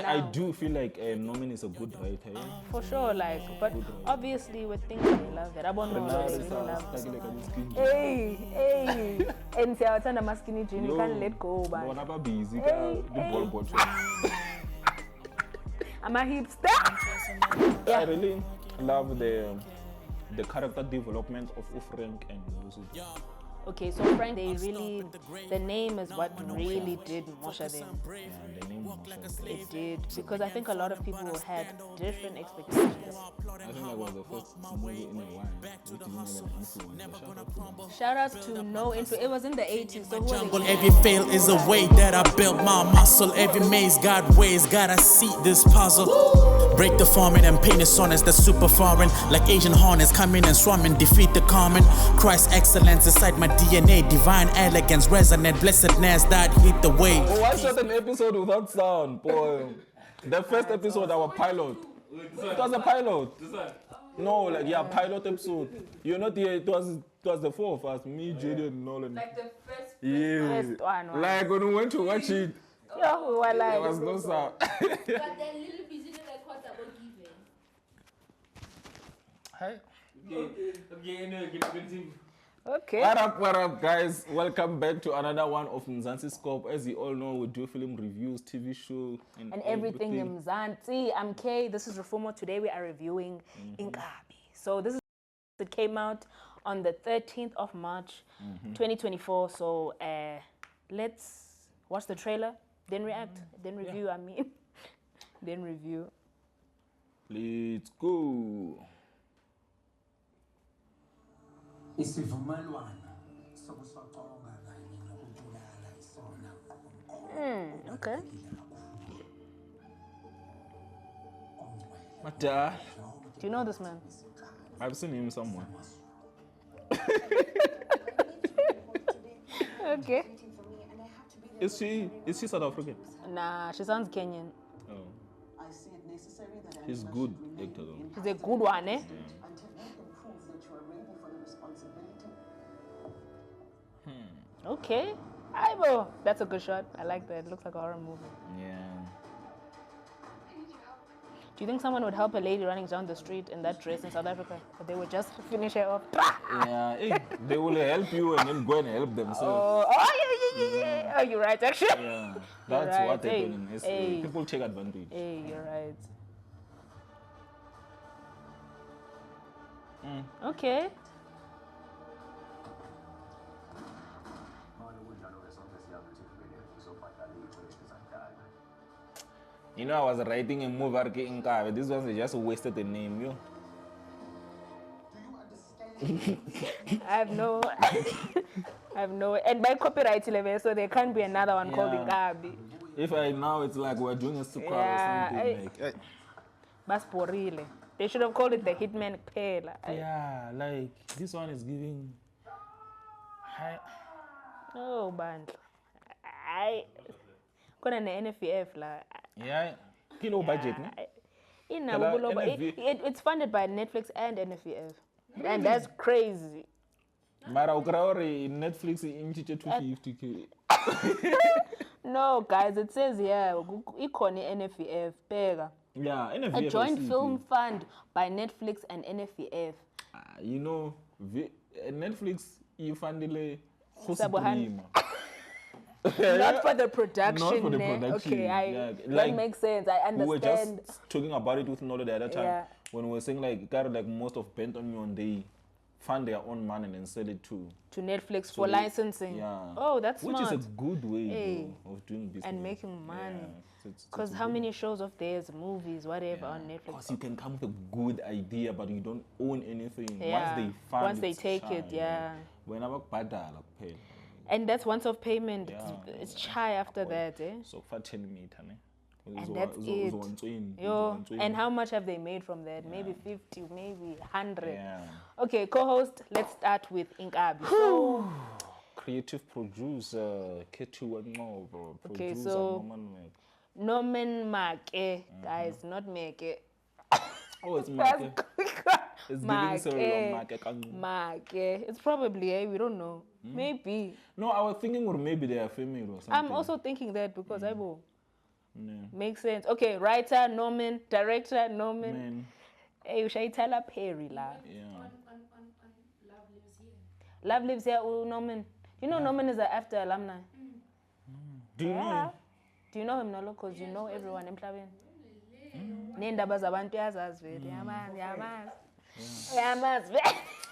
I do feel like Norman is a good writer. Yeah? For sure, like, but obviously with things I love it. I don't know, I really love it. Hey, and say I'm a skinny jean, you can't let go, man. I'm busy. I'm a hipster. Yeah. I really love the character development of Frank and Lucy. Okay, so Frank, the name is what really did Mosha them. Yeah, the name Mosha. It did, because I think a lot of people had different expectations. I think that was the first movie in a while which didn't have an influence. Shout out to No Intro. It was in the 80s, so who every fail is a way that I built my muscle. Every maze got ways, gotta see this puzzle. Break the forming and paint the sonnets that's super foreign. Like Asian hornets coming and swarming, defeat the common. Christ's excellence inside my DNA, divine elegance, resonant blessedness that hit the way. Oh, why shot an episode without sound, boy? The first episode, our pilot. It was a pilot. No, like pilot episode. You know, it was the four of us, me, Judy, and Nolan. Like the first one. Like when we went to watch it. Yeah, we were like. There was no sound. But they're a little busy to record about giving. Hi. Okay. What up, guys? Welcome back to another one of Mzansi Scope. As you all know, we do film reviews, TV show, and everything in Mzansi. I'm Kay. This is Reformo. Today we are reviewing Inkabi. So it came out on the 13th of March, 2024. So let's watch the trailer, then react, then review. Then review. Let's go. Okay. But do you know this man? I've seen him somewhere. Okay. Is she South African? Nah, she sounds Kenyan. Oh. She's good actor though. She's a good one, eh? Okay. Aibo. That's a good shot. I like that. It looks like a horror movie. Yeah. Do you think someone would help a lady running down the street in that dress in South Africa? Or they would just finish her off? Yeah, they will help you and then go and help themselves. Yeah. Oh, you're right, actually. Yeah, that's right. what happened in SA. People take advantage. Hey, you're right. Okay. You know, I was writing a movie about Inkabi. These ones, they just wasted the name, yo. I have no, and by copyright level, so there can't be another one called Inkabi. If now it's like we're doing a super or something like. Basporile. They should have called it the Hitman Pela. Yeah, like this one is giving. No, band. Kuna na NFF la. Yeah, kilo budget, no? It's funded by Netflix and NFF. And that's crazy. Mara Ukraori Netflix in 250k. No, guys, it says here, Ikoni NFF, Pega. Yeah, NFF. A joint film fund by Netflix and NFF. You know, Netflix, you fund the Not for the production. Not for the production. Okay, that makes sense. I understand. We were just talking about it with Nolo the other time when we were saying like most of Bent on You, they fund their own money and then sell it to Netflix for licensing. Yeah. Oh, that's smart. Which is a good way of doing business. And making money. Because how many shows of theirs, movies, whatever on Netflix? Because you can come with a good idea, but you don't own anything. Yeah. Once they take it, Whenever and that's once off payment. It's chai after that, eh? So for 10 meter, and that's it. And how much have they made from that? Maybe 50, maybe 100. Yeah. Okay, co-host, let's start with Inkabi. So, creative producer, Ketu. Okay, so Norman Make, guys, not Make. Oh, it's Make. It's giving cereal Make. It's probably, we don't know. Maybe. No, I was thinking or maybe they are female or something. I'm also thinking that because Makes sense. Okay, writer Norman, director Norman. Man, Hey, you should tell Perry la. yeah. On Love Lives Here. Love lives here. Oh, Norman. You know Norman is an after alumni. Do you know Yeah. him? Do you know him, Nolo? Because you know everyone in Klavian. Neendaba zabantu yazazi vele. Yamazi vele.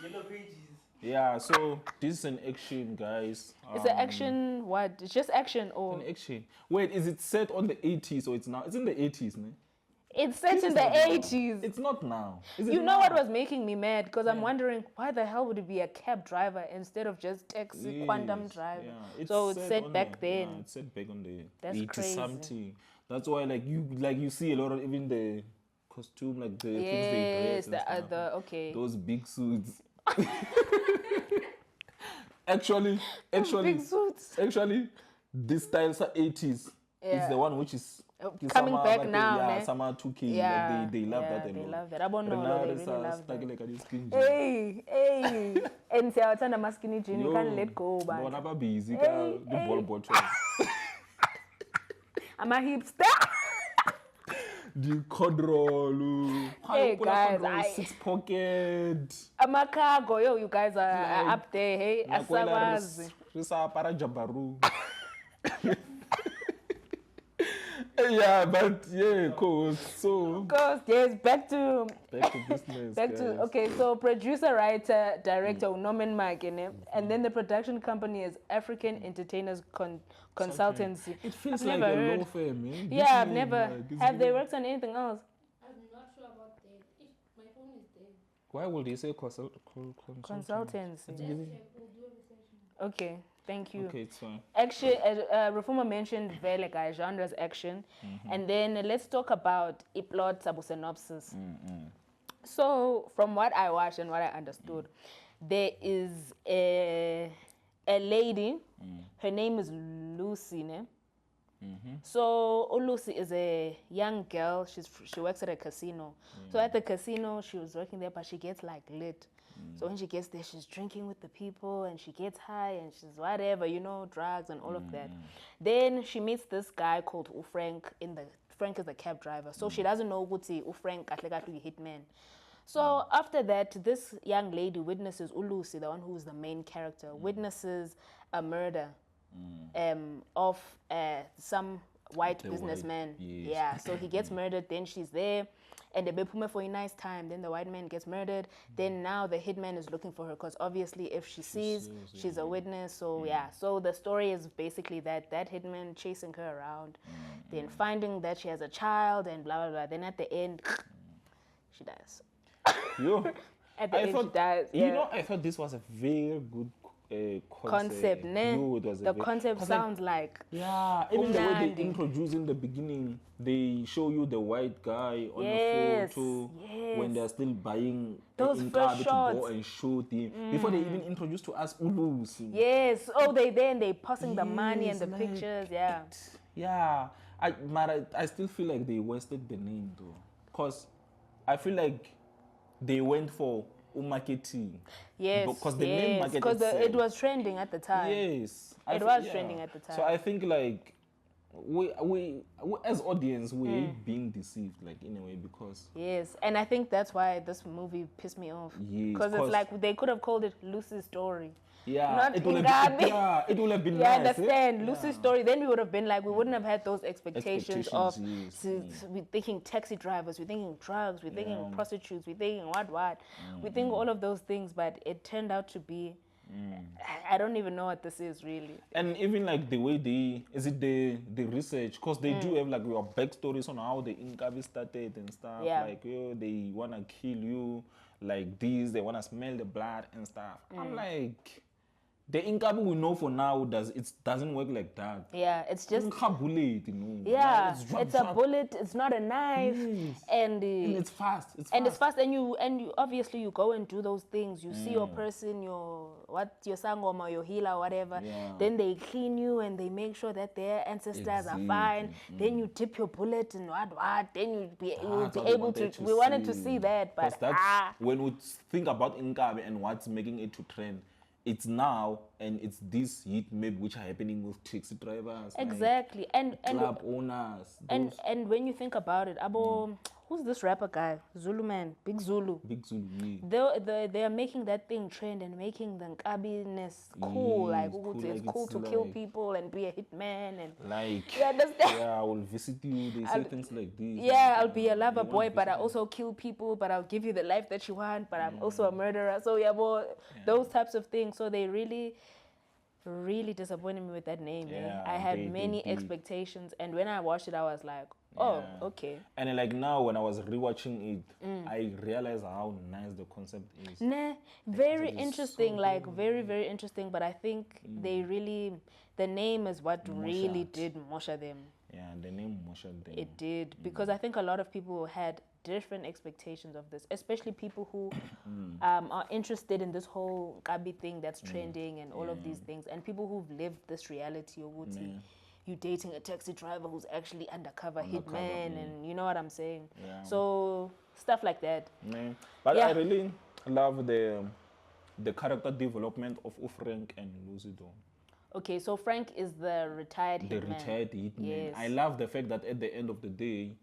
Yellow pages. Yeah, so this is an action, guys. It's an action. What? It's just action or An action. Wait, is it set on the 80s or it's now? It's in the 80s, man. it's set This in is the not now. 80s. It's not now. Is it You know now? what was making me mad? Because I'm wondering why the hell would it be a cab driver instead of just taxi quantum Yes, driver? yeah. So it's set on back the- then. Yeah, it's set back on the That's 80 crazy. something. That's why like you see a lot of even the costume, like the things they Yes, dress and the stuff. okay. Those big suits. actually, Big suits. actually, this styles are 80s. Yeah. It's the one which is Coming summer, back like, now, Yeah, ne? summer 2K. Yeah, Like they love yeah, that a they lot. love that. Abonolo, Renata they is, really love stuck that. like this skin. Hey. And siyawuthanda ama skinny jean, you Yo, can't let go, man. Bona ba busy ka Hey, the ball hey. bottom. I'm a hipster. The codroll. Hey, guys, Six pocket. I'm a cargo. Yo, you guys are Like, up there. Hey, Nakwela asabazi. risa para jabaru. Yeah, but yeah, cool. So Goes, yes, back to business. Back to guys. okay, so producer, writer, director Norman Mike, and then the production company is African Entertainers Consultancy. It feels I've like never a heard. law firm, man. Yeah, I've This never. name, like, Have is they really- worked on anything else? I'm not sure about that. My phone is dead. Why would they say consultancy? Consultancy. Check, we'll do a research now. Okay, thank you. Okay, it's fine. Action. Reformer mentioned vele guys, genres action, and then let's talk about plot sabu synopsis. So from what I watched and what I understood, there is a lady. Her name is Lucy, ne? So Lucy is a young girl. She works at a casino. So at the casino, she was working there, but she gets like lit. So when she gets there, she's drinking with the people and she gets high and she's whatever, drugs and all of that. Then she meets this guy called Frank. Frank is a cab driver. So she doesn't know Guti Frank Hitman. So after that, this young lady witnesses Lucy, the one who's the main character, witnesses a murder of some white The businessman. white, yes. Yeah, so he gets murdered, then she's there, and they bepume for a nice time. Then the white man gets murdered. Then now the hitman is looking for her because obviously if she sees, she's a witness. So yeah, so the story is basically that hitman chasing her around, then finding that she has a child and blah, blah, blah. Then at the end, she dies. Yo, At the I end, she thought, dies. Yeah. I thought this was a very good Concept, ne? Yo, it was The concept 'cause sounds like yeah, even the way Umnandi. they introduce in the beginning, they show you the white guy on Yes, the photo when yes. they're still buying Those Inkabi first to shots. go and shoot him before they even introduce to us Ulusi. yes. Oh, they there and they passing the money and Yes, the like, pictures. Yeah. Yeah, I still feel like they wasted the name though, cause I feel like they went for marketing. Yes. Because the name market Because it itself. was trending at the time. Yes, It was trending at the time. So I think like we as audience we hate being deceived like in a way because Yes, and I think that's why this movie pissed me off. Yes, Because it's 'cause- like they could have called it Lucy's story. yeah, Not it would have Inkabi. been, yeah, it would have been You nice. understand? Eh? Lucy's story, then we would have been like, we wouldn't have had those expectations of, Expectations, yes, we're thinking taxi drivers, we're thinking drugs, we're thinking prostitutes, we're thinking what. We think all of those things, but it turned out to be, I don't even know what this is really. And even like the way the research, because they do have like your backstories on how the Inkabi started and stuff. Yeah. Like, they want to kill you like this, they want to smell the blood and stuff. I'm like, the Inkabi we know for now doesn't work like that. Yeah, it's just, Bullet, yeah, like, it's a bullet, it's not a knife, Yes. and And it's fast. and it's fast, and you obviously you go and do those things. You see your person, your sangoma, your healer, whatever. Yeah. Then they clean you and they make sure that their ancestors are Exactly. fine. Then you dip your bullet and what. Then you'll be That's what we able to. wanted We wanted to see that, 'Cause but that's when we think about Inkabi and what's making it to trend. it's now and it's this heat maybe which are happening with taxi drivers, Exactly. like club owners. And when you think about it, Abo, who's this rapper guy? Zulu man, Big Zulu. Big Zulu, yeah. They are making that thing trend and making the Nkabiness cool. Like, cool, it's like cool it's to kill like- people and be a hitman and Like, you understand? yeah, I will visit you. They say things like this. Yeah, like, I'll be a lover they boy, won't but I visit you. also kill people, but I'll give you the life that you want, but I'm also a murderer. So yeah, boy, those types of things. So they really disappointed me with that name. Yeah, I had they many did. expectations, and when I watched it, I was like, oh, Yeah. okay. And then, like now, when I was rewatching it, I realized how nice the concept is. Nah, very Concept is interesting, so like very interesting. But I think they really, the name is what really Moshat. did Mosha them. Yeah, the name Motion thing. It did, because I think a lot of people had different expectations of this, especially people who are interested in this whole Kabi thing that's trending and all of these things, and people who've lived this reality of you dating a taxi driver who's actually undercover hitman, and you know what I'm saying. Yeah. So stuff like that. Yeah. But Yeah. I really love the character development of Frank and Lucy though. Okay, so Frank is the retired The hitman. retired hitman. Yes. I love the fact that at the end of the day,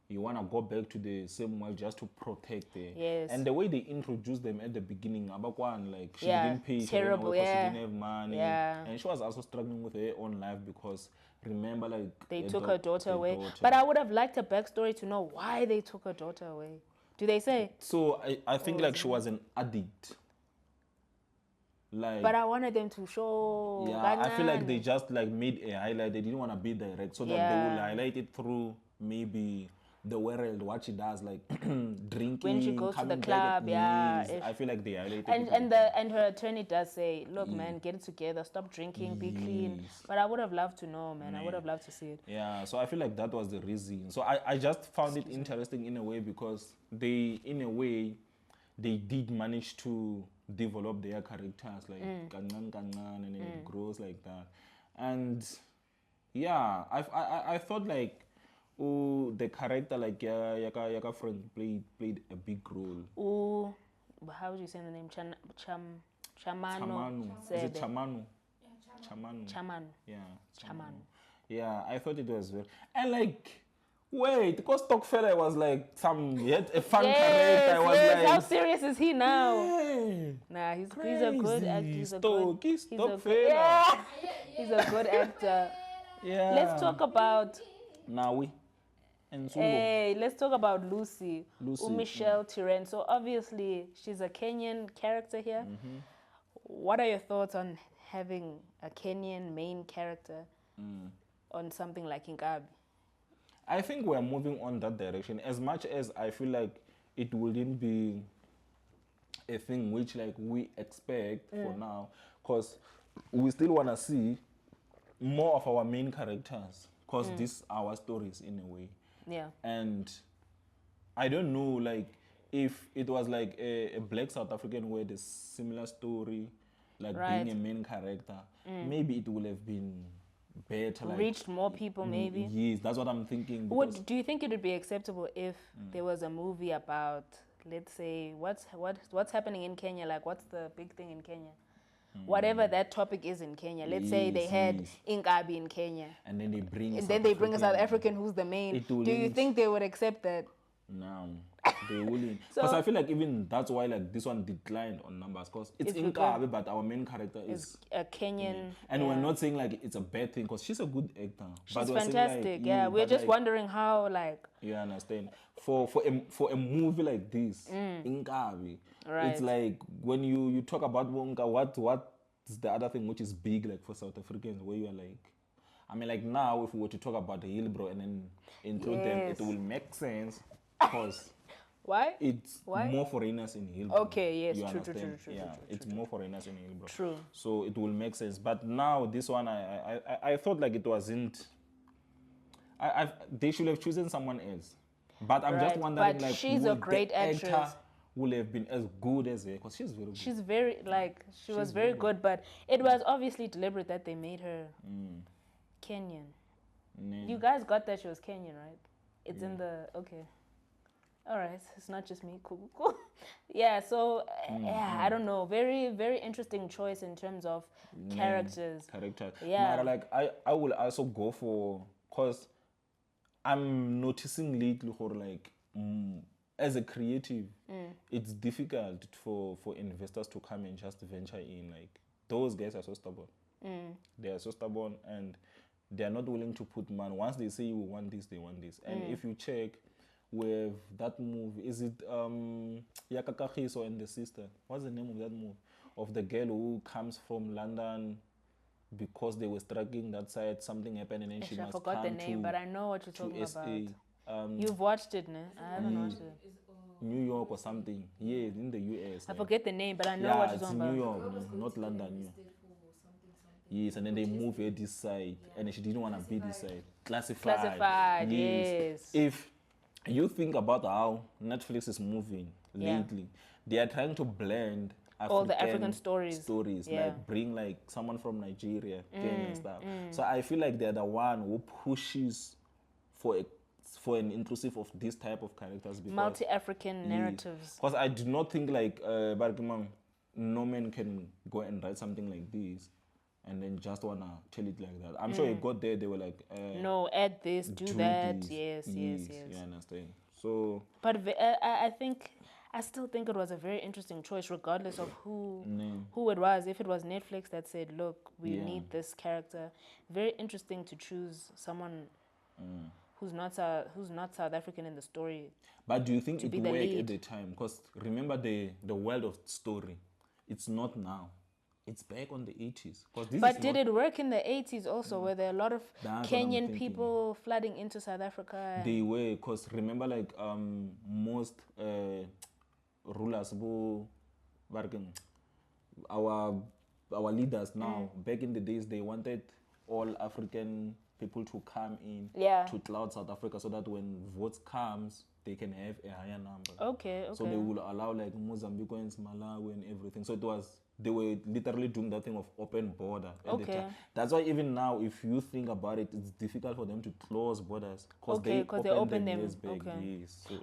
you want to go back to the same world just to protect them. Yes. And the way they introduced them at the beginning, Abakwan, like she Yeah, didn't pay, she terrible, ran away 'cause yeah. she didn't have money. Yeah. And she was also struggling with her own life because remember, like They her took her daughter her away. daughter. But I would have liked a backstory to know why they took her daughter away. Do they say? So I think like she was an addict. Like But I wanted them to show. yeah, I feel like they kancane. just like made a highlight. They didn't want to be direct, so that they will Yeah. highlight it through maybe the world, what she does, like drinking. When she goes to the coming back club, at yeah, meals. if- I feel like they highlighted And it. and her attorney does say, look, man, get it together, stop drinking, be clean. Yes. But I would have loved to know, man. I would have loved to see it. Yeah, so I feel like that was the reason. So I just found it interesting in a way because they, in a way, they did manage to develop their characters like kangan kangan, and then it grows like that. And yeah, I thought like the character like Yaka Frank played a big role. Ooh, how would you say the name? Chamano. Chamanu. Is it Chamanu? Chamanu. Chamano. Yeah. Chamano. Yeah, I thought it was very and like wait, because Stockfeller was like he had a fun character. I was Yes. How like serious is he now? hey, Nah, he's a good actor. He's a Stockfeller. yeah, he's a good actor. Yeah. Let's talk about Nawi and Zulu. let's talk about Lucy. Lucy, Michelle Tiren. So obviously she's a Kenyan character here. What are your thoughts on having a Kenyan main character on something like Inkabi? I think we're moving on that direction. As much as I feel like it wouldn't be a thing which like we expect for now, because we still want to see more of our main characters, because these are our stories in a way. Yeah. And I don't know, like, if it was like a black South African who had a similar story, like Right. being a main character, maybe it would have been better. Like, Reached more people, maybe. Yes, that's what I'm thinking. because- Do you think it would be acceptable if there was a movie about, let's say, what's happening in Kenya? Like, what's the big thing in Kenya? Whatever that topic is in Kenya. Let's say they Yes, had yes. Inkabi in Kenya, And then they bring and then they bring a South African who's the main. It Do you wouldn't- think they would accept that? No, they wouldn't. So- Because I feel like even that's why like this one declined on numbers. Because it's It's Inkabi, but our main character is. Is a Kenyan? And we're yeah. not saying like it's a bad thing because she's a good actor. She's but we're saying, fantastic. like, Yeah, we're but, just like, wondering how, like, You understand? For a movie like this, Inkabi, Right. it's like when you talk about Wonka, what's the other thing which is big like for South Africans where you are like, I mean like now if we were to talk about the Hillbro and then include them, Yes. it will make sense because why? it's Why? more foreigners in Hillbro. Okay, yes, You true, understand? true, Yeah, it's more foreigners in Hillbro. True. So it will make sense. But now this one, I thought like it wasn't. They should have chosen someone else. But I'm just Right, wondering but like she's a would the great actor actress. will have been as good as her because she's very good. She's very, like, she was very good, but it was obviously deliberate that they made her Kenyan. Mm. You guys got that she was Kenyan, right? It's in the, okay. All right, it's not just me. Cool, cool. Yeah, so yeah, I don't know. Very, very interesting choice in terms of characters. Character. Yeah. Mara, like I will also go for, cause I'm noticing lately for like as a creative, it's difficult for investors to come and just venture in. Like those guys are so stubborn. They are so stubborn and they are not willing to put money. Once they say we want this, they want this. And if you check with that movie, is it Yakakahiso and the sister? What's the name of that movie? Of the girl who comes from London because they were struggling that side, something happened and then she I must forgot come the name, to, but I know what you're to talking SA. about. You've watched it, no? I haven't watched it. New York or something. Yeah, in the US. I like. forget the name, but I know Yeah, what you're it's talking New about. York, not London. New York. Yes, and then they move her this side, and then she didn't want to be this side. Classified. Classified, yes. If you think about how Netflix is moving Yeah. lately, they are trying to blend All the African stories. Yeah. like bring like someone from Nigeria, Kenya and stuff. So I feel like they're the one who pushes for an inclusive of this type of characters. Multi-African narratives. Because I do not think like Barkimang, no man can go and write something like this and then just wanna tell it like that. I'm sure it got there, they were like No, add this, do that. this. Yes. You understand? So But I still think it was a very interesting choice, regardless of who it was. If it was Netflix that said, "Look, we need this character," very interesting to choose someone who's not South African in the story. but do you think it be the worked lead. at the time? Because remember the world of story, it's not now. It's back on the 80s. But did it work in the 80s also? Were there a lot of That's what I'm Kenyan thinking. people flooding into South Africa? They were, because remember like most rulers who our leaders now, back in the days, they wanted all African people to come in to cloud South Africa so that when votes comes, they can have a higher number. Okay. So they will allow like Mozambicans, Malawi and everything. So they were literally doing that thing of open border at the time. That's why even now, if you think about it, it's difficult for them to close borders because they opened them years back. Yes. So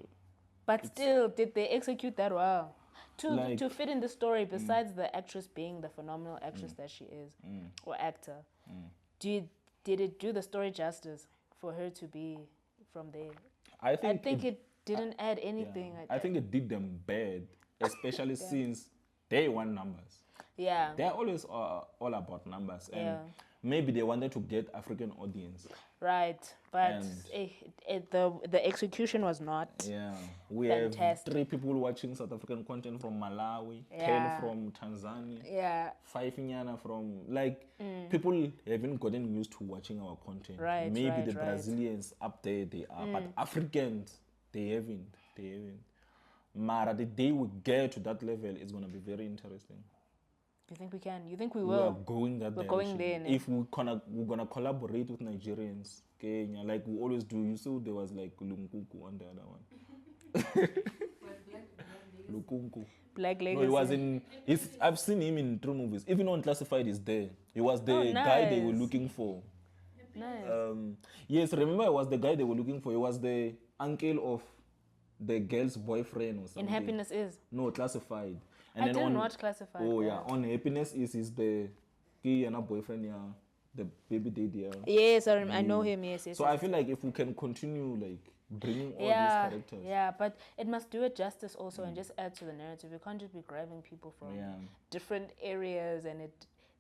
but still, did they execute that well? To fit in the story, besides the actress being the phenomenal actress that she is, or actor, did it do the story justice for her to be from there? I think it didn't add anything. Yeah. I think it did them bad, especially since they want numbers. Yeah. They're always all about numbers. And maybe they wanted to get African audience. Right. But the execution was not. Yeah. We fantastic. have 3 people watching South African content from Malawi, 10 from Tanzania, Yeah. 5 Nyana from, like, people haven't gotten used to watching our content. Right, Maybe the Brazilians up there, they are, but Africans, they haven't. Mara, the day we get to that level, it's going to be very interesting. You think we can? You think we We will? are going that We're direction. going there. If we're gonna collaborate with Nigerians, Kenya, like we always do. You saw there was like Lunkuku on the other one. Lukunku. Black Legacy. No, he was in. I've seen him in 3 movies. Even on Classified, he's there. He was the guy they were looking for. Nice. Yes, remember, it was the guy they were looking for. He was the uncle of the girl's boyfriend or something. In Happiness Is. No, Classified. And I didn't watch Classified. Oh yeah, on Happiness is the key and a boyfriend, the baby daddy. Yes, I know him. Yes. So I feel like if we can continue like bringing all these characters. Yeah, but it must do it justice also and just add to the narrative. You can't just be grabbing people from different areas and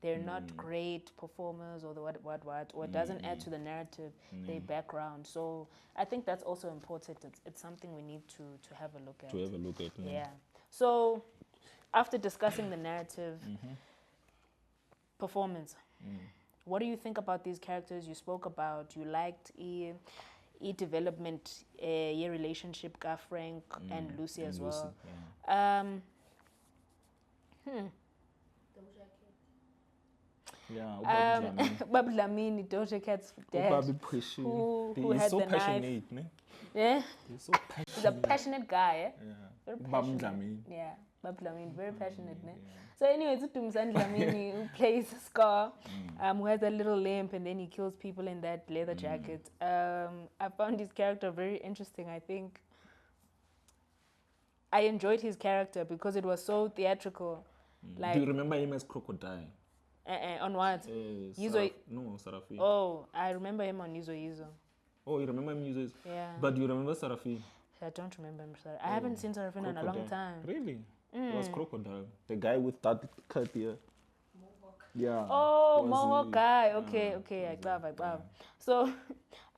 they're not great performers or the what or it doesn't add to the narrative, their background. So I think that's also important. It's something we need to have a look at. Yeah. So after discussing the narrative, performance, what do you think about these characters? You spoke about, you liked development, your relationship, Ka Frank and Lucy as well. Babu Dlamini, Doja Cat's dad, who He's had so the passionate, knife. Yeah, He's so passionate. he's a passionate guy. Yeah. Very Babu passionate. Dlamini. Yeah, Babu Dlamini, very passionate. Ne? So anyway, it's Mzansi Dlamini who plays Scar, who has a little limp and then he kills people in that leather jacket. I found his character very interesting. I think I enjoyed his character because it was so theatrical. Like, Do you remember him as Crocodile? on what? No, Sarafi. Oh, I remember him on Yizo Yizo. Oh, you remember him using? Yeah. But do you remember Sarafi? I don't remember him. Sorry. I haven't seen Sarafina in a long time. Really? It was Crocodile. The guy with that cut here. Yeah. Oh, Was Mohawk he- guy. Okay. I grab. So,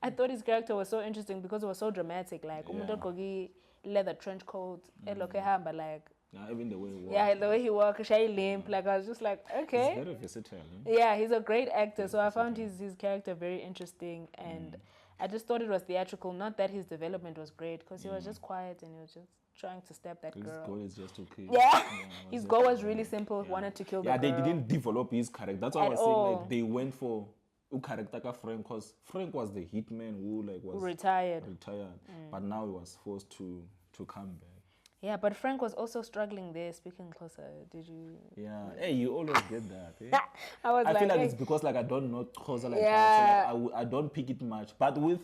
I thought his character was so interesting because it was so dramatic. Like, umuntu ogqoke leather trench coat, elokhu ehamba like, Yeah, even the way he walked. yeah, the way he walked, shy limp. Like, I was just like, okay. He's very versatile. Yeah, he's a great actor. So I found his character very interesting, and I just thought it was theatrical. Not that his development was great, because he was just quiet and he was just trying to stab that His girl. goal is just to kill. Yeah, his just goal to was kill. really simple. Wanted to kill the Yeah, girl. they didn't develop his character. That's why I At was saying all. like they went for character ka Frank, because Frank was the hitman who like was Retired. but now he was forced to come back. Yeah, but Frank was also struggling there. Speaking closer, did you? Yeah, hey, you always get that. Eh? I was I like, feel like hey. it's because like I don't know Xhosa like Yeah. that, so like, I don't pick it much. But with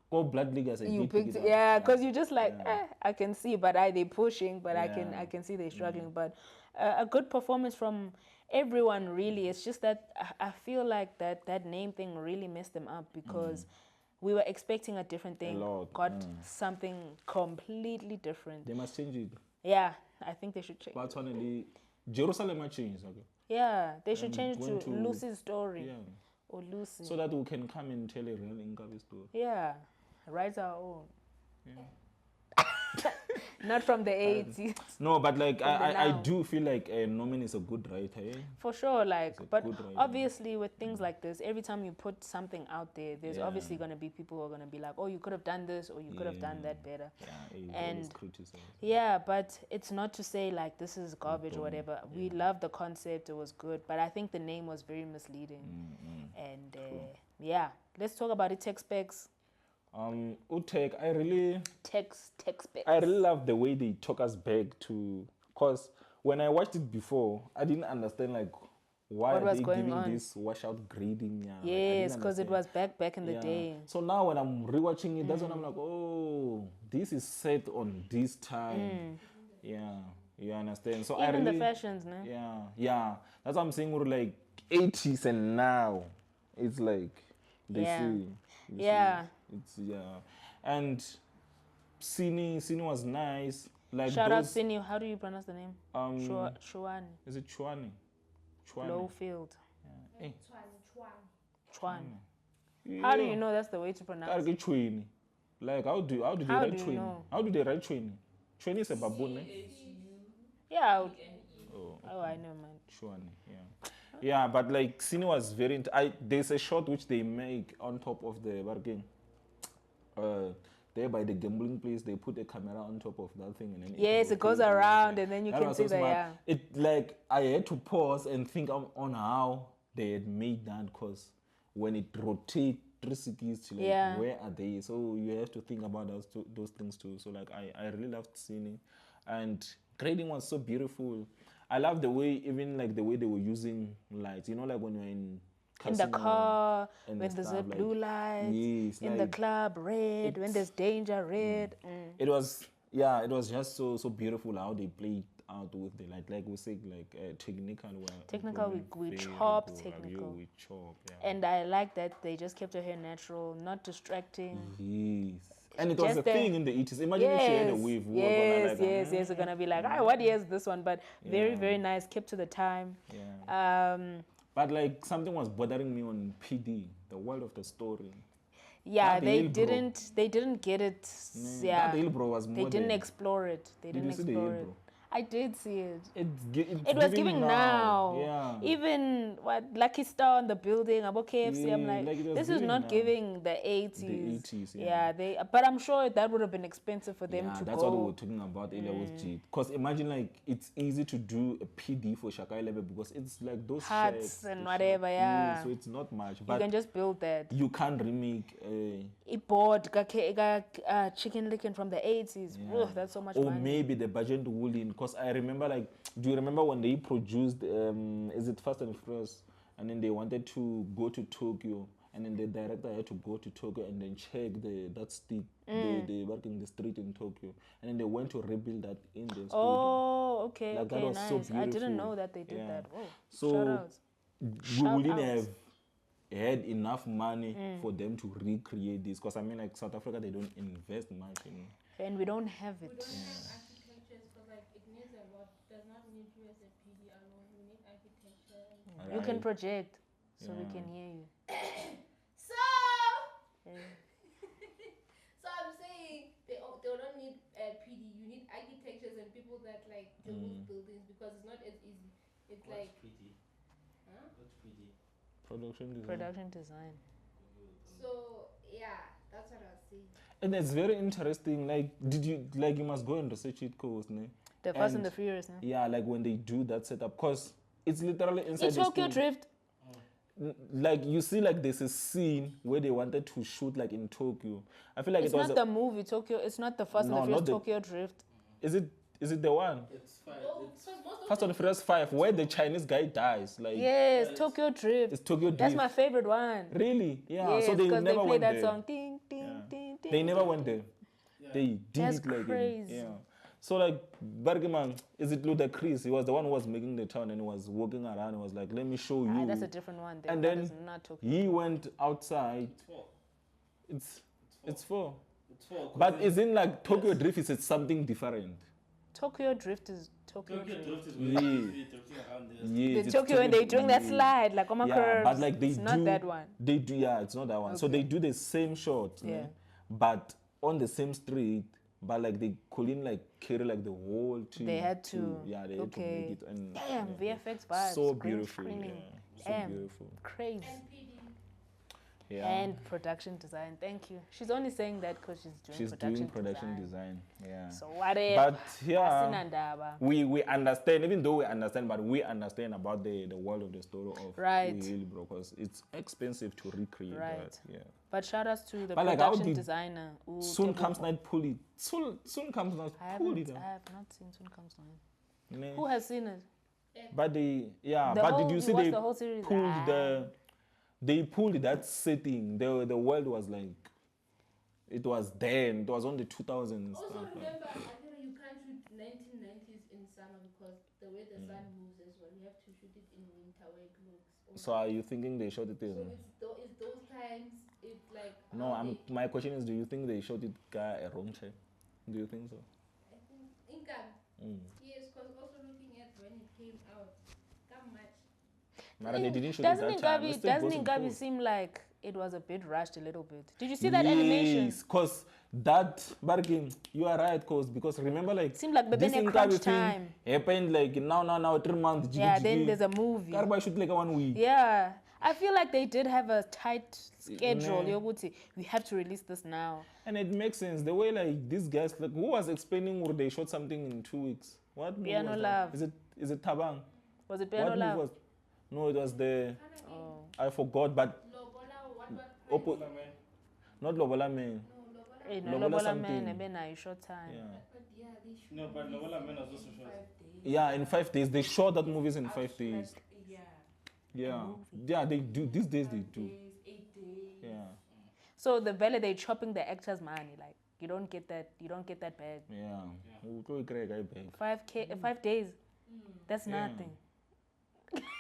Go Blood League, I said You did pick picked, it up. yeah, because you just like, I can see, but they pushing, but I Yeah. can see they struggling. But a good performance from everyone, really. It's just that I feel like that name thing really messed them up because we were expecting a different thing, lot, got something completely different. They must change it. Yeah, I think they should change. But finally, Jerusalem might change, okay? Yeah, they should change going to to- Lucy's story Yeah. or Lucy. So that we can come and tell a real Inkabi story. Yeah, write our own. Not from the 80s. No, but like I now. do feel like Norman is a good writer. Eh? For sure, like, but good writer. obviously with things like this, every time you put something out there, there's Yeah. obviously going to be people who are going to be like, oh, you could have done this or you could have done that better. Yeah, he And- always criticizes. Yeah, but it's not to say like this is garbage or whatever. We love the concept, it was good, but I think the name was very misleading. And yeah, let's talk about it. Tech specs, Utek, I tech specs. really love the way they took us back to, because when I watched it before, I didn't understand like why What are was they going giving on? this washout grading. Yeah, like, I Yes, didn't because it understand. was back in the Yeah. day. So now when I'm rewatching it, that's when I'm like, oh, this is set on this time. Yeah, you understand. So I Even really, the fashions, no? yeah. That's what I'm saying. We're like 80s and now it's like they Yeah. see. you Yeah. see. It's and Sini was nice. Like Shout out those, Sini. How do you pronounce the name? Shuan. Is it Chwani? Chwani. Lowfield. Hey. Chuan. How do you know that's the way to pronounce it? Chwini. Like how do they How write do you Chwini? know? How do they write Chwini? Chwini is a baboon. Eh? Yeah. I know, man. Chwani. Yeah. Yeah, but like Sini was very. There's a shot which they make on top of the bargain. There by the gambling place, they put a camera on top of that thing, and then Yes, it goes rotates and around everything. and then you That can was see so the, smart. yeah. It like I had to pause and think on how they had made that, because when it rotates 360, like Yeah. where are they? So you have to think about those things too. So like I really loved seeing it, and grading was so beautiful. I love the way, even like the way they were using lights. You know, like when you're in In the casino car, and when there's a stuff, blue light. yes, In the like, club, red. When there's danger, red. it was just so beautiful how they played out with the light, like we say, like technical. Technical, we very chop good. technical. We chop, yeah. And I like that they just kept her hair natural, not distracting. Yes. And it was Just a the- thing in the 80s. Imagine if she had a Yes, wave. We were gonna, like, yes. We're gonna be like, what year is this one? But very nice, kept to the time. Yeah. But like something was bothering me on PD, the world of the story. Yeah, That they Hill Bro. didn't get it. That Hill Bro was more They didn't than- explore it. They Did didn't you see the explore Hill it. Bro? I did see it. It's It was giving now. Yeah. Even what Lucky Star on the building, about KFC. I'm Yeah, like, like it was this is giving not now. giving the 80s. The 80s, yeah. they. But I'm sure that would have been expensive for them Yeah, to that's go. what we were talking about earlier with G. Because imagine like it's easy to do a PD for Shaka 11 because it's like those Huts shacks, and the whatever, yeah. So it's not much. You But can just build that. you can't remake A board, chicken licking from the 80s. Ugh, that's so much or money. maybe the budget will in, because I remember, like, do you remember when they produced is it Fast and Furious, and then they wanted to go to Tokyo and then the director had to go to Tokyo and then check that stick, they working the street in Tokyo, and then they went to rebuild that in the studio. Oh, okay, Like, that okay, was nice. so I beautiful. didn't know that they did Yeah. that. Oh, So shout outs. we Shout wouldn't outs. have had enough money for them to recreate this, because I mean, like, South Africa, they don't invest much in. And we don't have We it. don't have architectures because like it needs a lot. Does not need you as a PD alone. We need architecture. You can Right. project, so we Yeah. can hear you. So, Yeah. so I'm saying they don't need PD. You need architectures and people that like deal with buildings because it's not as easy. It's like, PD? huh? What's PD? Production design. Production design. So yeah, that's what I was saying. And it's very interesting. Like, you must go and research it, cause, ne? The Fast and And- the Furious, no? Yeah, like when they do that setup, cause it's literally inside It's the Tokyo studio. Drift. Like, you see, like, there's a scene where they wanted to shoot like in Tokyo. I feel like It's it was not the movie Tokyo. It's not the Fast No, and the Furious not the- Tokyo Drift. is it the one? It's fine. Oh, It's because most of Fast and Furious 5, where the Chinese guy dies. Like, Yes, Tokyo Drift. it's Tokyo That's Drift. my favorite one. Really? Yeah. Yes, So they because never they play went that there. song. Ding, ding, Yeah. ding, ding. They never went there. They did That's it like crazy. yeah. So like Bergman, is it Ludacris? He was the one who was making the town and he was walking around and was like, let me show you. Ah, that's a different one. And That then is not Tokyo. he went outside. four. It's four. It's four. But isn't like Tokyo Drift is something different? Tokyo Drift is Tokyo Tokyo Drift. Drift is Yeah. where you drifting around there. Yes, The it's Tokyo when they're doing that yeah. slide, like on my Yeah, curves. but like they it's do, not that one. They do, yeah, it's not that one. So Okay. they do the same shot, Yeah. ne? But on the same street. But like they couldn't like carry like the whole team. They had to. Yeah, they had to Okay. make it. And Damn, yeah. VFX vibes. So green beautiful. Yeah, screening. so Damn. beautiful. Crazy. and PD. Yeah. And production design. Thank you. She's only saying that because she's doing production design. Yeah. So whatever. But yeah, Asinandaba. we understand, even though we understand, but we understand about the world of the story of Right. Will, bro, because it's expensive to recreate Right. that. Yeah. But shout outs to the But like, how production did designer. Ooh, Soon Tebogo. comes night pull it. Soon comes night I pull it. haven't. I have not seen Soon Comes Night. Ne? Who has seen it? But they, yeah, The but whole- did you you see watched they the whole series? pulled Ah. they pulled that setting. The world was like, it was then. It was on the 2000s and Also stuff. Like. remember, I think you can't shoot 1990s in summer because the way the sun moves as well. You have to shoot it in winter where it looks. So are you thinking they shot it So in? it's those times. It's like No, how my question is, do you think they shot it a wrong check? Do you think so? I think Inkabi. Yes, because also looking at when it came out, that much. Mara, they didn't shoot it Doesn't that time. It still Doesn't goes in Inkabi post. seem like it was a bit rushed a little bit? Did you see that animation? Yes, because that bargain, you are right, because remember, like, Seemed like this Bebene Inkabi crunch thing time. happened like now 3 months. Yeah, then there's a movie. Everybody shoot like 1 week. Yeah, I feel like they did have a tight schedule. Yeah. Yoguti, we have to release this now. And it makes sense. The way like these guys, like, who was explaining where they shot something in 2 weeks? What movie Piano was Love. that? Is it Tabang? Was it Piano What Love? movie was? No, it was the Oh. I forgot, but Lobola, what? not Lobola Man. No, Lobola. Hey, no, Lobola Lobola something. man, and then short time. Yeah. But yeah, they shoot. No, but Lobola Man was also short. 5 days. Yeah, in 5 days. They shot that movies in 5 days. Yeah. Yeah. Yeah, they do. These days they do. 8 days. Yeah. So the value they chopping the actors' money, like you don't get that back. Yeah. We'll go Greg, I beg. 5 days. That's nothing.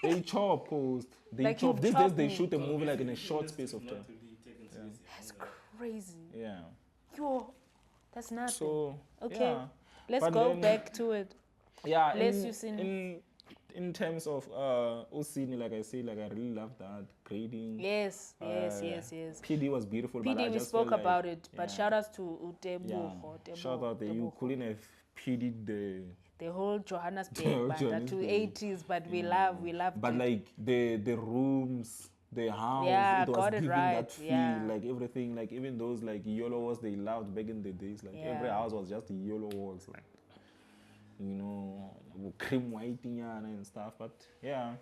They chop, cause they Like, chop. you've These days chopped they me. shoot a movie like in a short space of time. Not to be taken seriously. That's crazy. Yeah. Yo, that's nothing. So Okay. yeah. Let's But go then- back to it. Yeah, Bless you, Sini. in terms of Osini, like I say, like I really love that grading. Yes. Uh, Yes. PD was beautiful, but I PD, we just spoke felt about like, it, but yeah, shout outs to yeah. Utebo. Shout out that you couldn't have PD'd The whole Johannesburg whole band, the Johannesburg. 280s, but we love but it. like the rooms, the house, Yeah, it was got it giving right, that feel, yeah. like everything, like even those like yellow walls they loved back in the days, like every Yeah. house was just yellow walls, like, you know, cream white and stuff. But yeah,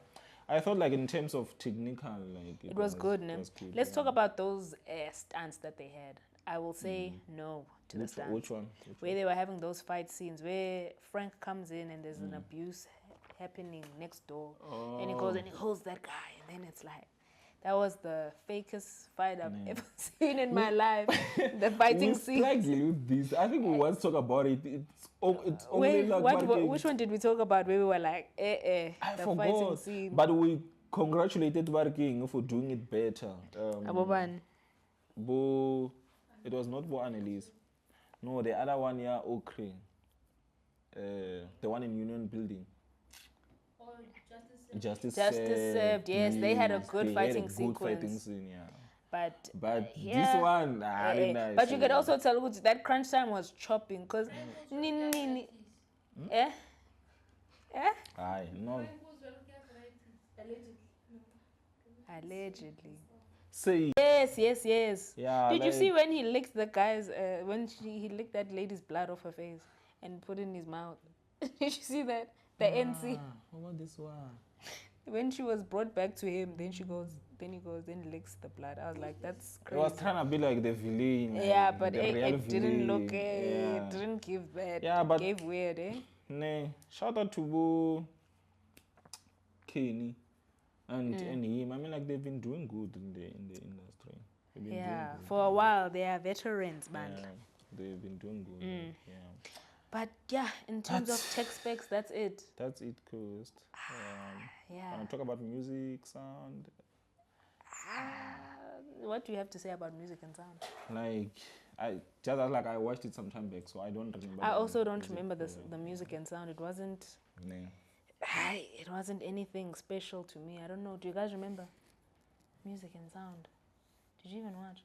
I thought like in terms of technical, like It was good, it ne? was good, Let's yeah. talk about those stunts that they had. I will say no to the Which stunts. one? Where they were having those fight scenes where Frank comes in and there's an abuse happening next door, and he goes and he holds that guy, and then it's like That was the fakest fight I've ever seen in my life. The fighting We scene. struggle with this. I think we once talk about it. It's only Wait, like which one did we talk about where we were like, I the fighting forgot. scene? But we congratulated Barking for doing it better. Aboban. It was not for Annalise. No, the other one, yeah, Okre. The one in Union Building. Or justice. Justice Served, yes, they had a good They fighting had a good sequence. fighting scene, yeah. But This one, really nice. but you could also tell that crunch time was chopping because Aye, no. allegedly. Say, Yes. yeah. Did you like- see when he licked the guy's he licked that lady's blood off her face and put it in his mouth? Did you see that? The NC. What about this one? When she was brought back to him, then he licks the blood. I was like, that's It crazy. was trying to be like the villain. Yeah, like, but the real it didn't look, villain. it didn't give that. Yeah, but- It gave weird, eh? Nah, shout out to Kenny and him. I mean, like they've been doing good in the industry. They've been Yeah, doing good. for a while they are veterans, man. Yeah, they've been doing good. Yeah, But yeah, in terms of tech specs, that's it. that's it, coast. Yeah. Wanna talk about music, sound? What do you have to say about music and sound? Like I watched it some time back, so I don't remember. I the also don't music, remember the music and sound. It wasn't. Nah. It wasn't anything special to me. I don't know. Do you guys remember music and sound? Did you even watch?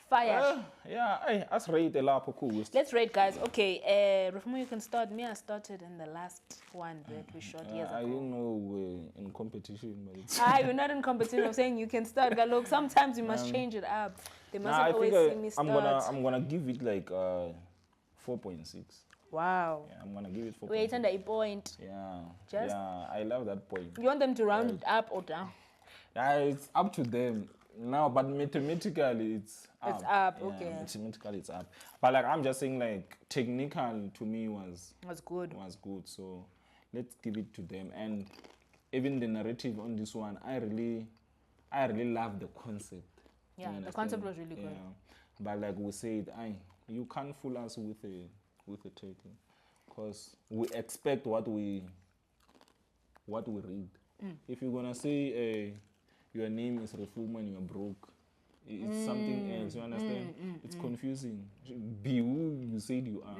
Fire. Yeah, I as rate a lot of cool. Let's rate, guys. Okay, Rafumo, you can start. Me, I started in the last one that we shot years I ago. didn't know we're in competition, but it's We're not in competition. I'm saying you can start. Look, sometimes you must change it up. They mustn't I always think see me I'm start. gonna give it like 4.6. Wow. Yeah, I'm gonna give it 4.6. Wait, under a point. Yeah. Just- Yeah, I love that point. You want them to round it up or down? Yeah, it's up to them now, but mathematically it's up. It's up, Yeah, okay. mathematically it's up. But like I'm just saying, like technical to me was That's good. good. So let's give it to them. And even the narrative on this one, I really love the concept. Yeah, You the concept was understand? really good. Yeah. But like we said, you can't fool us with a title, because we expect what we read. If you're gonna say your name is Refumo and you're broke, it's something else. You understand? It's confusing. Be who you said you are.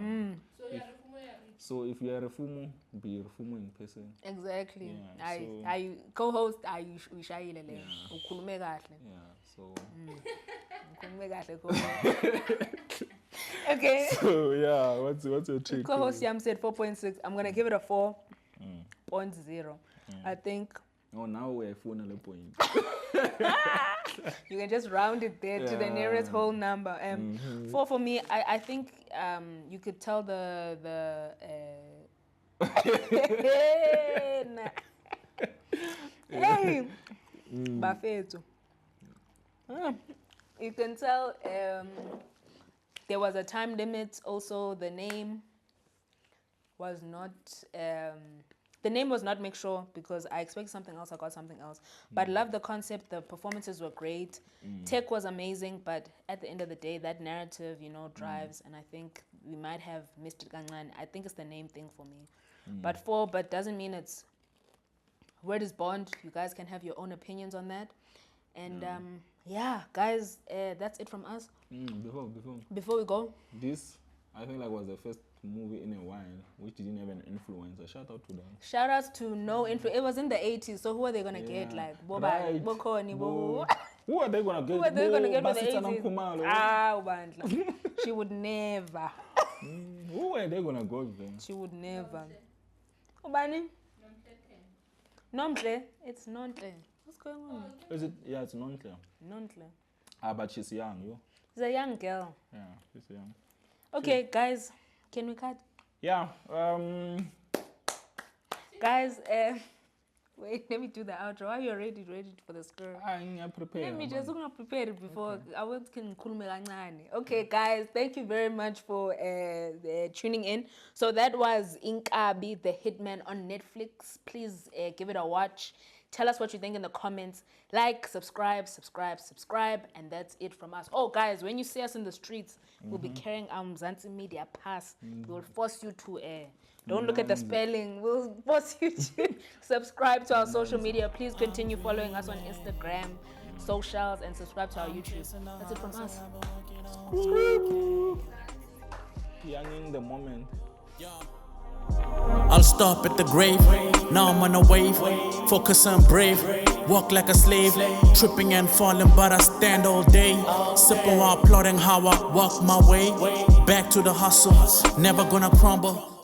So if you are Refumo, be Refumo in person. Exactly. Yeah, so- I co-host uyishayile le. Ukhulume kahle. Yeah. So Ukhulume kahle co-host. Okay. so yeah, what's your take? Co-host Yam said 4.6. I'm gonna give it a 4.0. I think Oh, now we're at 4 point. you can just round it there to the nearest whole number. 4 for me. I think you could tell Hey, Bafetu. You can tell there was a time limit. Also, the name was not make sure, because I expect something else. I got something else. But love the concept. The performances were great. Tech was amazing. But at the end of the day, that narrative, drives. And I think we might have missed it. I think it's the name thing for me. But 4, but doesn't mean it's. Word is bond. You guys can have your own opinions on that. And guys, that's it from us. Before we go, This, I think, was the first movie in a while which didn't have an influencer. Shout out to them. shout outs to no info. It was in the 80s, so who are they gonna get? Like Right. Bokhoni, Who are they gonna get? who are they gonna get with the Basitsana 80s? Nkhumalo. Ubandla. She would never. Who are they gonna go then? She would never. Ubani? Nomtle. It's Nontle. What's going on? Is it? Yeah, it's non-clear. Nontle. But she's young, yo. She's a young girl. Yeah, she's young. Okay, guys, can we cut? Yeah. Guys, wait, let me do the outro. Are you ready for the score? I'm prepared. Let me just prepare it before I want to khulume kancane. Okay, guys, thank you very much for tuning in. So that was Inkabi, the Hitman on Netflix. Please give it a watch. Tell us what you think in the comments. Like, subscribe, and that's it from us. Oh, guys, when you see us in the streets, we'll be carrying our Mzansi Media Pass. We'll force you to don't look at the spelling. We'll force you to subscribe to our social media. Please continue following us on Instagram, socials, and subscribe to our YouTube. That's it from us. Young in the moment. I'll stop at the grave. Now I'm on a wave. Focus and brave. Walk like a slave. Tripping and falling, but I stand all day. Sipping while plotting how I walk my way. Back to the hustle. Never gonna crumble.